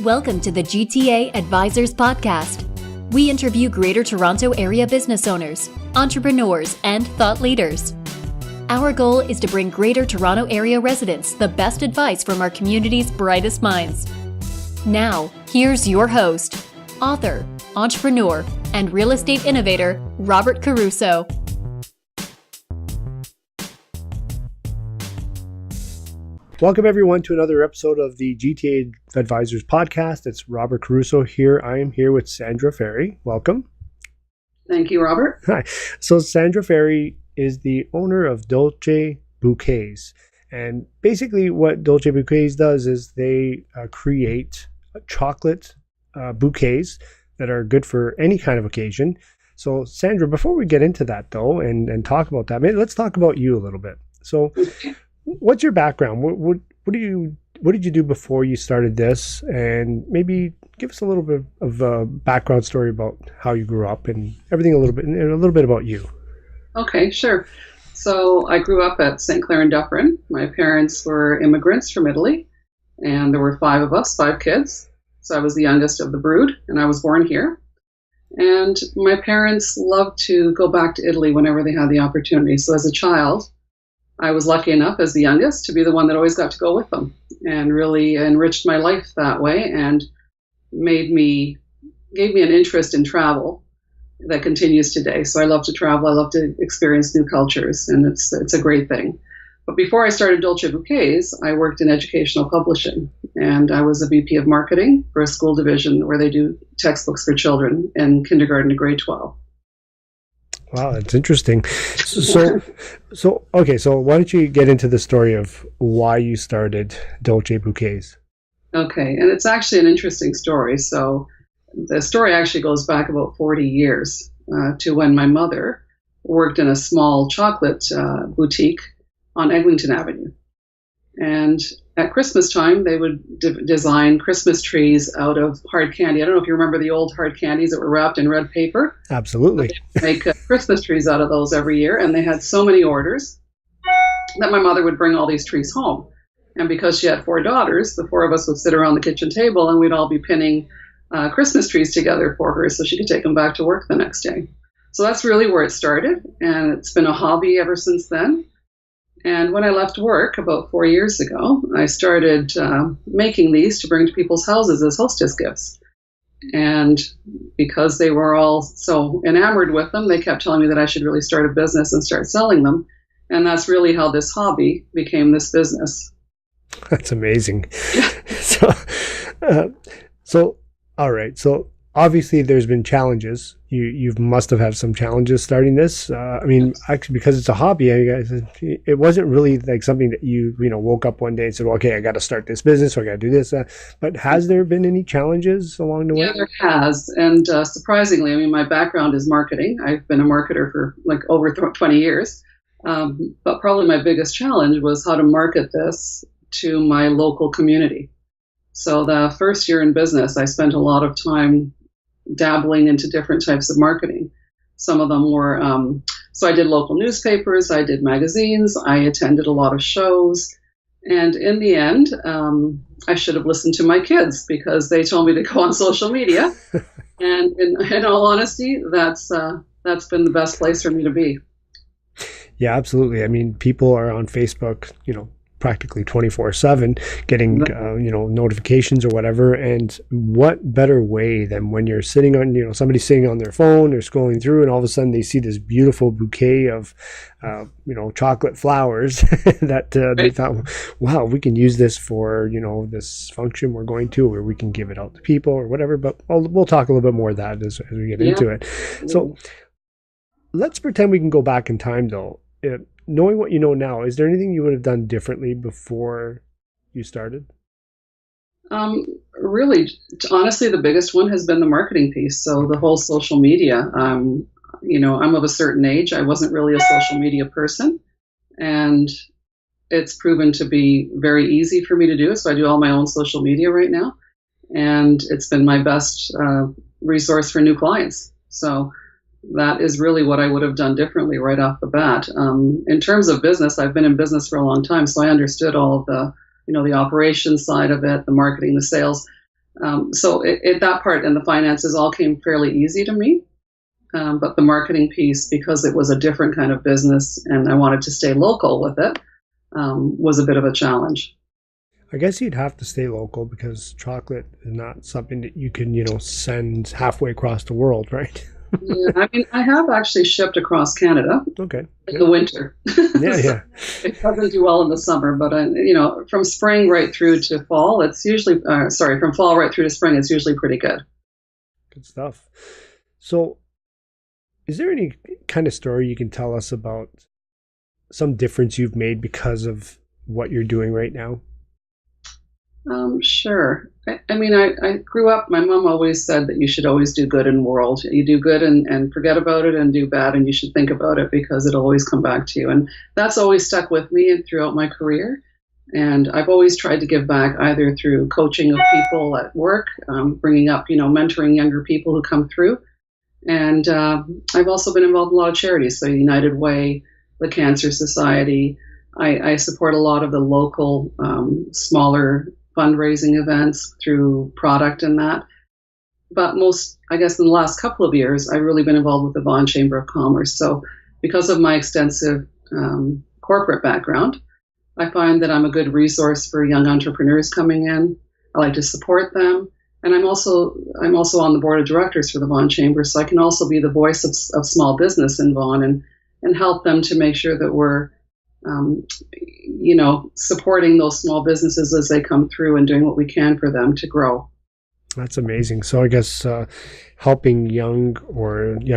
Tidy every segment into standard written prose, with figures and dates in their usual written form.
Welcome to the GTA Advisors Podcast. We interview Greater Toronto Area business owners, entrepreneurs, and thought leaders. Our goal is to bring Greater Toronto Area residents the best advice from our community's brightest minds. Now, here's your host, author, entrepreneur, and real estate innovator, Robert Caruso. Welcome everyone to another episode of the GTA Advisors Podcast. It's Robert Caruso here. I am here with Sandra Ferri. Welcome. Thank you, Robert. Hi. So Sandra Ferri is the owner of Dolce Bouquets. And basically what Dolce Bouquets does is they create chocolate bouquets that are good for any kind of occasion. So Sandra, before we get into that though, and talk about that, maybe let's talk about you a little bit. So what's your background? What did you do before you started this? And maybe give us a little bit of a background story about how you grew up and everything a little bit about you. Okay, sure. So I grew up at St. Clair and Dufferin. My parents were immigrants from Italy, and there were five kids. So I was the youngest of the brood, and I was born here. And my parents loved to go back to Italy whenever they had the opportunity. So as a child, I was lucky enough as the youngest to be the one that always got to go with them, and really enriched my life that way and gave me an interest in travel that continues today. So I love to travel. I love to experience new cultures, and it's a great thing. But before I started Dolce Bouquets, I worked in educational publishing, and I was a VP of marketing for a school division where they do textbooks for children in kindergarten to grade 12. Wow, that's interesting. So why don't you get into the story of why you started Dolce Bouquets? Okay, and it's actually an interesting story. So the story actually goes back about 40 years to when my mother worked in a small chocolate boutique on Eglinton Avenue. And at Christmas time, they would design Christmas trees out of hard candy. I don't know if you remember the old hard candies that were wrapped in red paper. Absolutely. Make Christmas trees out of those every year. And they had so many orders that my mother would bring all these trees home. And because she had four daughters, the four of us would sit around the kitchen table and we'd all be pinning Christmas trees together for her so she could take them back to work the next day. So that's really where it started. And it's been a hobby ever since then. And when I left work about 4 years ago, I started making these to bring to people's houses as hostess gifts. And because they were all so enamored with them, they kept telling me that I should really start a business and start selling them. And that's really how this hobby became this business. That's amazing. All right. So obviously there's been challenges. You must have had some challenges starting this. Actually, because it's a hobby, it wasn't really like something that you woke up one day and said, well, okay, I got to start this business or I got to do this. But has there been any challenges along the way? Yeah, there has. And surprisingly, my background is marketing. I've been a marketer for like over 20 years. But probably my biggest challenge was how to market this to my local community. So the first year in business, I spent a lot of time dabbling into different types of marketing. Some of them were, so I did local newspapers, I did magazines, I attended a lot of shows. And in the end, I should have listened to my kids because they told me to go on social media. And in all honesty, that's been the best place for me to be. Yeah, absolutely. People are on Facebook, practically 24/7 getting notifications or whatever, and what better way than when you're sitting on somebody's sitting on their phone or scrolling through and all of a sudden they see this beautiful bouquet of chocolate flowers that they thought, wow, we can use this for this function we're going to, or we can give it out to people or whatever. But we'll talk a little bit more of that as we get into it. So let's pretend we can go back in time though. Knowing what you know now, is there anything you would have done differently before you started? Really, honestly, the biggest one has been the marketing piece. So the whole social media, I'm of a certain age. I wasn't really a social media person, and it's proven to be very easy for me to do. So I do all my own social media right now, and it's been my best resource for new clients. So that is really what I would have done differently right off the bat. In terms of business, I've been in business for a long time, so I understood all of the, the operations side of it, the marketing, the sales. So that part and the finances all came fairly easy to me. But the marketing piece, because it was a different kind of business and I wanted to stay local with it, was a bit of a challenge. I guess you'd have to stay local because chocolate is not something that you can, send halfway across the world, right? Yeah, I mean, I have actually shipped across Canada. Okay. In the winter. Yeah, yeah. It doesn't do well in the summer, but from spring right through to fall, it's usually from fall right through to spring, it's usually pretty good. Good stuff. So, is there any kind of story you can tell us about some difference you've made because of what you're doing right now? Sure. I grew up, my mom always said that you should always do good in the world. You do good and forget about it, and do bad and you should think about it because it'll always come back to you. And that's always stuck with me and throughout my career. And I've always tried to give back either through coaching of people at work, bringing up, mentoring younger people who come through. And I've also been involved in a lot of charities, so United Way, the Cancer Society. I support a lot of the local smaller fundraising events through product and that. But most, I guess, in the last couple of years, I've really been involved with the Vaughan Chamber of Commerce. So because of my extensive corporate background, I find that I'm a good resource for young entrepreneurs coming in. I like to support them. And I'm also on the board of directors for the Vaughan Chamber, so I can also be the voice of small business in Vaughan and help them to make sure that we're supporting those small businesses as they come through and doing what we can for them to grow. That's amazing. So I guess helping young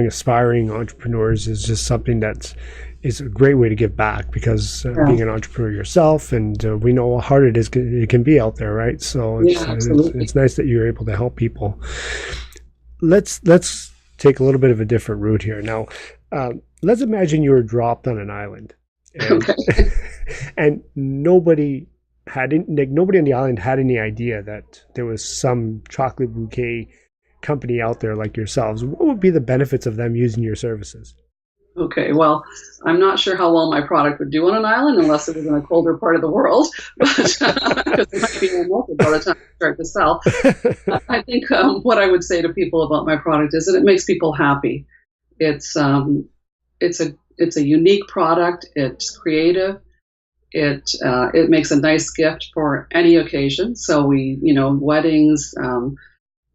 aspiring entrepreneurs is just something that is a great way to give back because being an entrepreneur yourself, and we know how hard it can be out there, right? So it's nice that you're able to help people. Let's take a little bit of a different route here. Now, let's imagine you were dropped on an island. And nobody on the island had any idea that there was some chocolate bouquet company out there like yourselves. What would be the benefits of them using your services? Okay, well, I'm not sure how well my product would do on an island unless it was in a colder part of the world, because it might be melted by the time I start to sell. I think what I would say to people about my product is that it makes people happy. It's a unique product. It's creative. It makes a nice gift for any occasion. So weddings,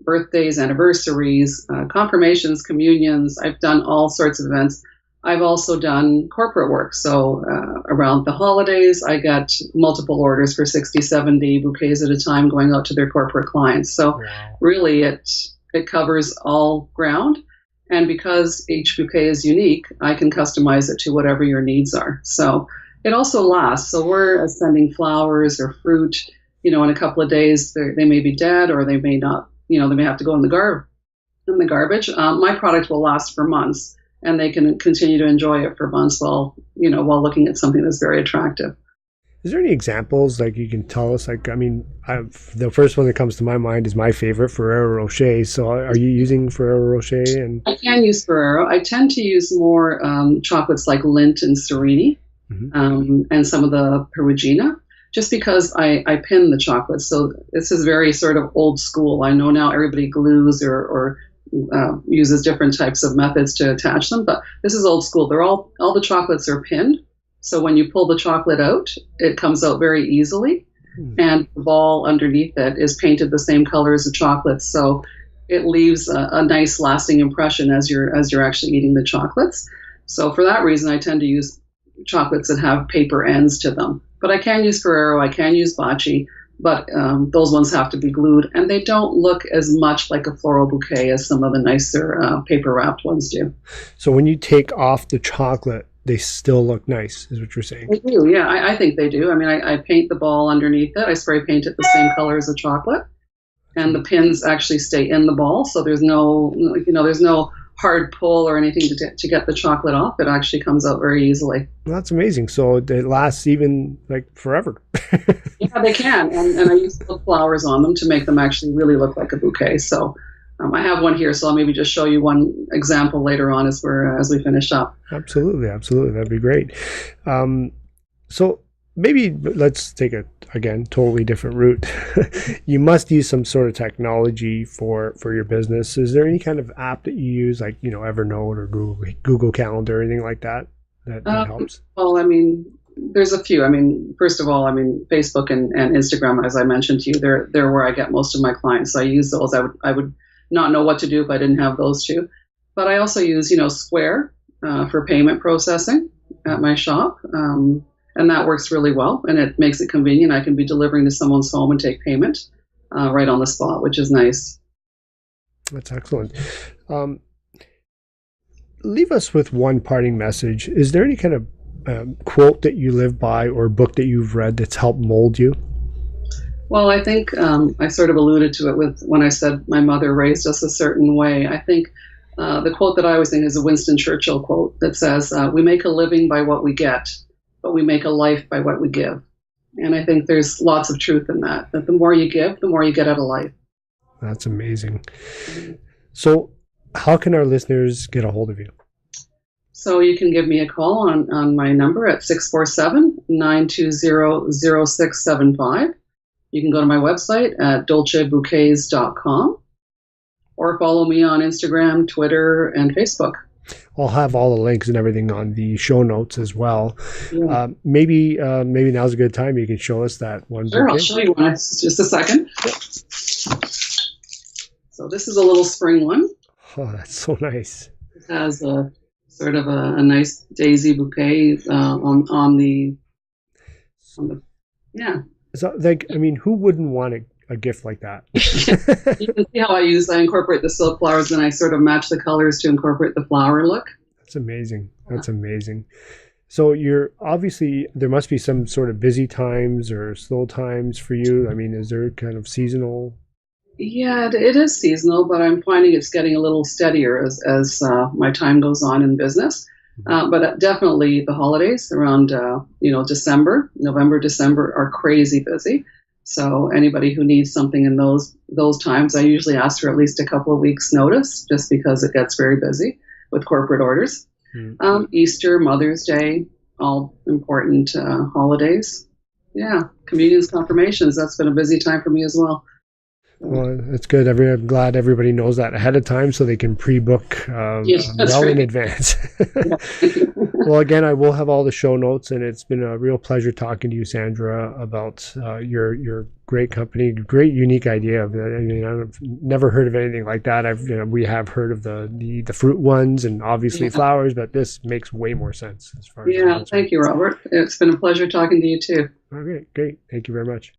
birthdays, anniversaries, confirmations, communions. I've done all sorts of events. I've also done corporate work. So around the holidays, I get multiple orders for 60, 70 bouquets at a time going out to their corporate clients. So really it covers all ground. And because each bouquet is unique, I can customize it to whatever your needs are. So it also lasts. So we're sending flowers or fruit, in a couple of days, they may be dead or they may not, they may have to go in the garbage. My product will last for months and they can continue to enjoy it for months while looking at something that's very attractive. Is there any examples like you can tell us? The first one that comes to my mind is my favorite, Ferrero Rocher. So are you using Ferrero Rocher? And I can use Ferrero. I tend to use more chocolates like Lindt and Serini, and some of the Perugina, just because I pin the chocolates. So this is very sort of old school. I know now everybody glues or uses different types of methods to attach them, but this is old school. All the chocolates are pinned. So when you pull the chocolate out, it comes out very easily, and the ball underneath it is painted the same color as the chocolate. So it leaves a nice lasting impression as you're actually eating the chocolates. So for that reason, I tend to use chocolates that have paper ends to them. But I can use Ferrero, I can use Bacci, but those ones have to be glued, and they don't look as much like a floral bouquet as some of the nicer paper wrapped ones do. So when you take off the chocolate, they still look nice, is what you're saying? They do, yeah. I think they do. I mean, I paint the ball underneath it. I spray paint it the same color as the chocolate, and the pins actually stay in the ball. So there's no hard pull or anything to get the chocolate off. It actually comes out very easily. Well, that's amazing. So it lasts even like forever. Yeah, they can. And I use little flowers on them to make them actually really look like a bouquet. So I have one here, so I'll maybe just show you one example later on as we finish up. Absolutely. That'd be great. So maybe let's take a, again, totally different route. You must use some sort of technology for your business. Is there any kind of app that you use, like, Evernote or Google Calendar or anything like that that helps? Well, I mean, there's a few. I mean, first of all, I mean, Facebook and Instagram, as I mentioned to you, they're where I get most of my clients. So I use those. I would not know what to do if I didn't have those two. But I also use, Square for payment processing at my shop. And that works really well, and it makes it convenient. I can be delivering to someone's home and take payment right on the spot, which is nice. That's excellent. Leave us with one parting message. Is there any kind of quote that you live by or book that you've read that's helped mold you? Well, I think I sort of alluded to it with when I said my mother raised us a certain way. I think the quote that I always think is a Winston Churchill quote that says, "We make a living by what we get, but we make a life by what we give." And I think there's lots of truth in that the more you give, the more you get out of life. That's amazing. So how can our listeners get a hold of you? So you can give me a call on my number at 647-920-0675. You can go to my website at dolcebouquets.com or follow me on Instagram, Twitter, and Facebook. I'll have all the links and everything on the show notes as well. Yeah. Maybe now's a good time you can show us that one. Sure, bouquet. I'll show you one. Just a second. So this is a little spring one. Oh, that's so nice. It has a sort of a nice daisy bouquet on the yeah. So, like, I mean, who wouldn't want a gift like that? You can see how I incorporate the silk flowers, and I sort of match the colors to incorporate the flower look. That's amazing. That's amazing. So you're obviously, there must be some sort of busy times or slow times for you. I mean, is there kind of seasonal? Yeah, it is seasonal, but I'm finding it's getting a little steadier as my time goes on in business. But definitely the holidays around, December, November, December are crazy busy. So anybody who needs something in those times, I usually ask for at least a couple of weeks notice, just because it gets very busy with corporate orders. Mm-hmm. Easter, Mother's Day, all important holidays. Yeah, communions, confirmations, that's been a busy time for me as well. Well, it's good. I'm glad everybody knows that ahead of time so they can pre-book in advance. Well, again, I will have all the show notes, and it's been a real pleasure talking to you, Sandra, about your great company, great unique idea. I mean, I've never heard of anything like that. We have heard of the fruit ones and obviously flowers, but this makes way more sense as far as thank you, Robert. It's been a pleasure talking to you too. Okay, great. Thank you very much.